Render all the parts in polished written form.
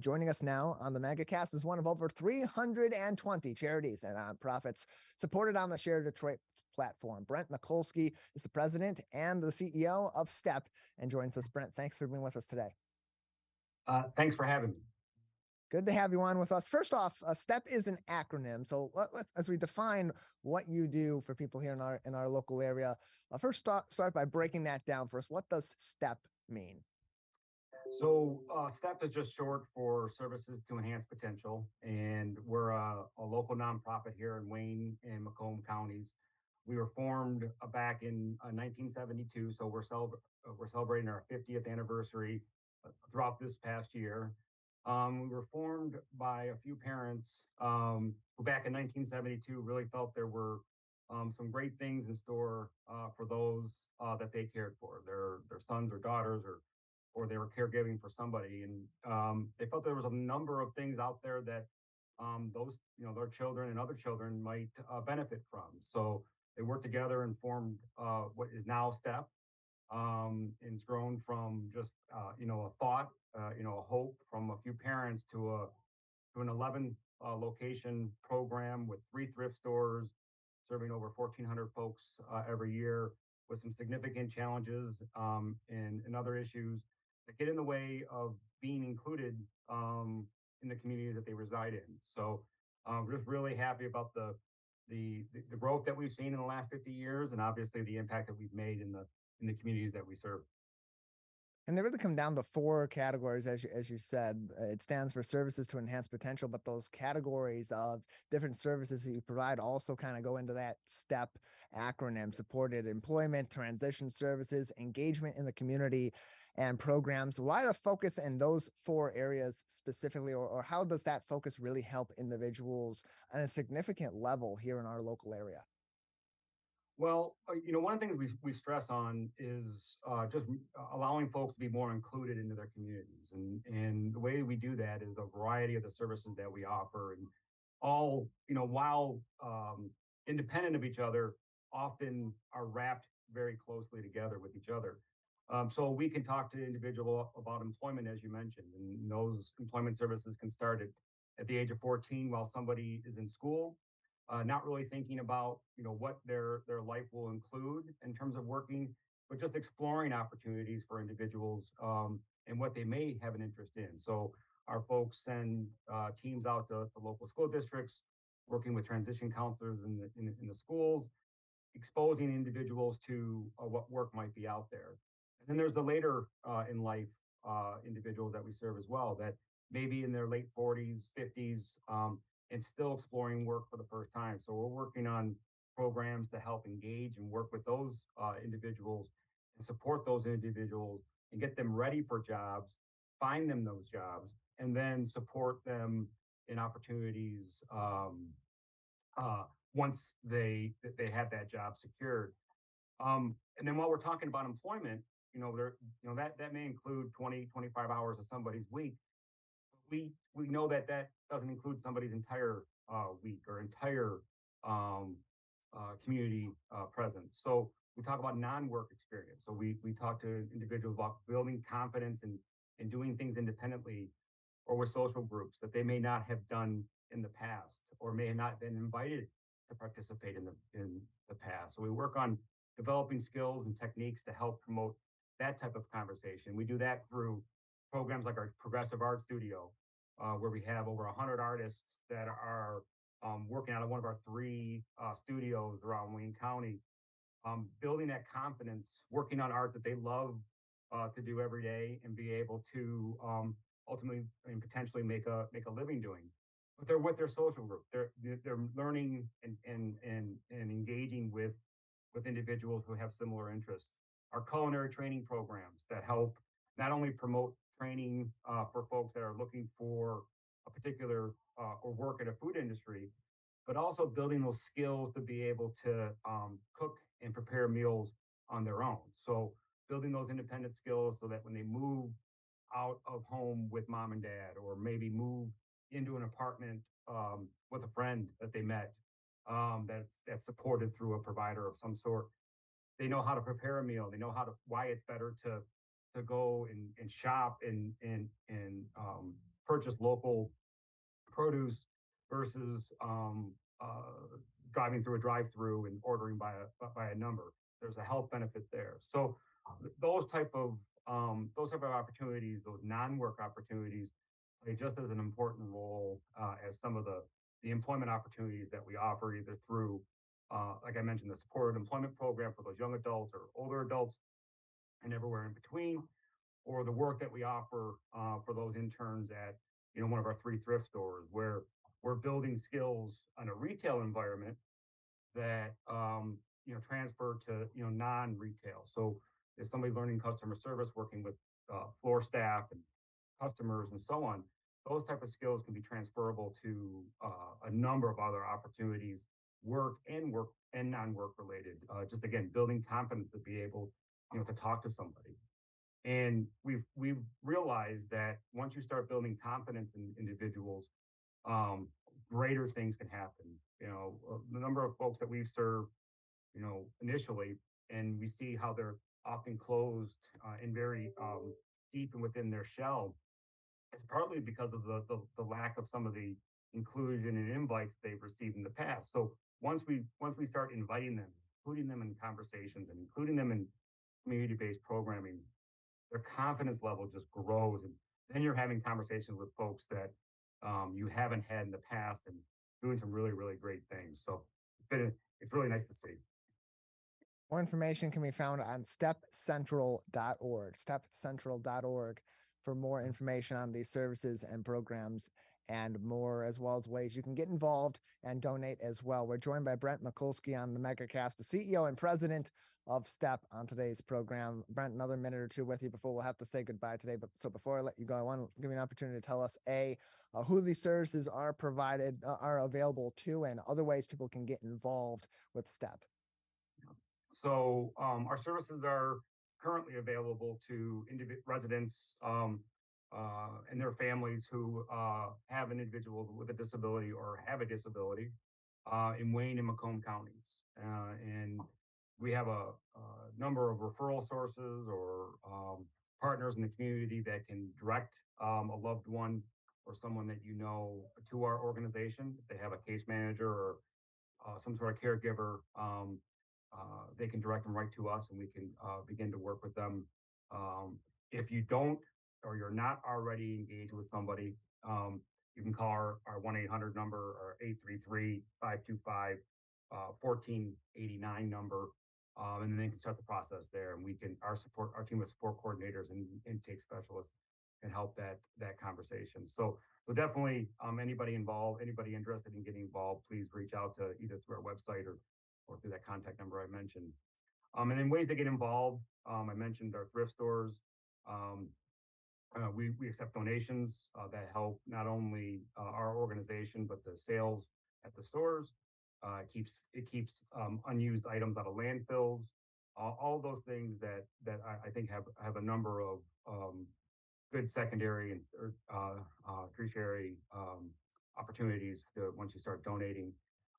Joining us now on the Megacast is one of over 320 charities and nonprofits supported on the Share Detroit platform. Brent Mikulski is the president and the CEO of STEP and joins us. Brent, thanks for being with us today. Thanks for having me. Good to have you on with us. First off, STEP is an acronym. So as we define what you do for people here in our local area, first start by breaking that down for us. What does STEP mean? So STEP is just short for Services to Enhance Potential, and we're a local nonprofit here in Wayne and Macomb counties. We were formed back in 1972, so we're celebrating our 50th anniversary throughout this past year. We were formed by a few parents who back in 1972 really felt there were some great things in store for those that they cared for, their sons or daughters, or they were caregiving for somebody. And they felt there was a number of things out there that those, their children and other children might benefit from. So they worked together and formed what is now STEP. And it's grown from just, a thought, a hope from a few parents to an 11 location program with 3 thrift stores, serving over 1,400 folks every year, with some significant challenges and other issues that get in the way of being included in the communities that they reside in. So we're just really happy about the growth that we've seen in the last 50 years, and obviously the impact that we've made in the communities that we serve. And they really come down to 4 categories, as you said. It stands for Services to Enhance Potential, but those categories of different services that you provide also kind of go into that STEP acronym: supported employment, transition services, engagement in the community, and programs. Why the focus in those 4 areas specifically, or how does that focus really help individuals on a significant level here in our local area? Well, one of the things we stress on is just allowing folks to be more included into their communities. And the way we do that is a variety of the services that we offer. And all, while independent of each other, often are wrapped very closely together with each other. So we can talk to an individual about employment, as you mentioned, and those employment services can start at the age of 14 while somebody is in school. Not really thinking about, what their life will include in terms of working, but just exploring opportunities for individuals and what they may have an interest in. So our folks send teams out to local school districts, working with transition counselors in the schools, exposing individuals to what work might be out there. And then there's the later in life individuals that we serve as well, that maybe in their late 40s, 50s, and still exploring work for the first time. So we're working on programs to help engage and work with those individuals and support those individuals and get them ready for jobs, find them those jobs, and then support them in opportunities once they have that job secured. And then while we're talking about employment, that may include 20, 25 hours of somebody's week. We know that doesn't include somebody's entire week or entire community presence. So we talk about non-work experience. So we talk to individuals about building confidence and doing things independently or with social groups that they may not have done in the past or may have not been invited to participate in the past. So we work on developing skills and techniques to help promote that type of conversation. We do that through programs like our Progressive Art Studio, where we have over 100 artists that are working out of one of our 3 studios around Wayne County, building that confidence, working on art that they love to do every day and be able to ultimately and potentially make a living doing. But they're with their social group. They're learning and engaging with individuals who have similar interests. Our culinary training programs that help not only promote training for folks that are looking for a particular or work in a food industry, but also building those skills to be able to cook and prepare meals on their own. So building those independent skills so that when they move out of home with mom and dad, or maybe move into an apartment with a friend that they met that's supported through a provider of some sort, they know how to prepare a meal. They know why it's better to go and shop and purchase local produce versus driving through a drive-through and ordering by a number. There's a health benefit there. So those type of opportunities, those non-work opportunities, play just as an important role as some of the employment opportunities that we offer, either through, like I mentioned, the supported employment program for those young adults or older adults, and everywhere in between, or the work that we offer for those interns at one of our 3 thrift stores, where we're building skills on a retail environment that transfer to non-retail. So if somebody's learning customer service, working with floor staff and customers and so on, those type of skills can be transferable to a number of other opportunities, work and non-work related. Just again, building confidence to be able to talk to somebody. And we've realized that once you start building confidence in individuals, um, greater things can happen. The number of folks that we've served, initially, and we see how they're often closed and very deep and within their shell. It's partly because of the lack of some of the inclusion and invites they've received in the past. So once we start inviting them, including them in conversations, and including them in community-based programming, their confidence level just grows. And then you're having conversations with folks that you haven't had in the past, and doing some really, really great things. So it's really nice to see. More information can be found on stepcentral.org for more information on these services and programs and more, as well as ways you can get involved and donate as well. We're joined by Brent Mikulski on the Megacast, the CEO and president of STEP, on today's program. Brent, another minute or two with you before we'll have to say goodbye today. But so before I let you go, I want to give you an opportunity to tell us who these services are are available to, and other ways people can get involved with STEP. So our services are currently available to residents and their families who have an individual with a disability or have a disability in Wayne and Macomb counties. And we have a number of referral sources or partners in the community that can direct a loved one or someone that to our organization. If they have a case manager or some sort of caregiver, they can direct them right to us, and we can begin to work with them. If you don't, or you're not already engaged with somebody, you can call our 1-800 number, or 833-525 1489 number, and then they can start the process there. And our team of support coordinators and intake specialists can help that conversation. So definitely, anybody involved, anybody interested in getting involved, please reach out to either through our website or through that contact number I mentioned. And then ways to get involved. I mentioned our thrift stores. Um, we accept donations that help not only our organization but the sales at the stores. It keeps unused items out of landfills. All of those things that I think have a number of good secondary and tertiary opportunities once you start donating.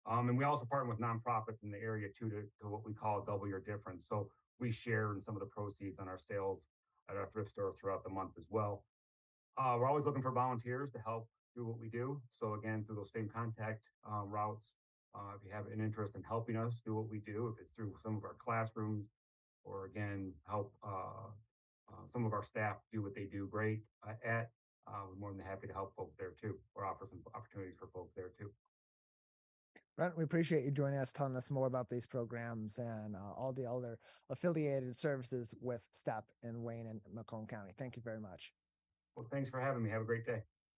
And we also partner with nonprofits in the area too, to what we call double your difference. So we share in some of the proceeds on our sales at our thrift store throughout the month as well. We're always looking for volunteers to help do what we do. So again, through those same contact routes, if you have an interest in helping us do what we do, if it's through some of our classrooms, or again, help some of our staff do what they do great we're more than happy to help folks there too, or offer some opportunities for folks there too. Brent, we appreciate you joining us, telling us more about these programs and all the other affiliated services with STEP in Wayne and Macomb County. Thank you very much. Well, thanks for having me. Have a great day.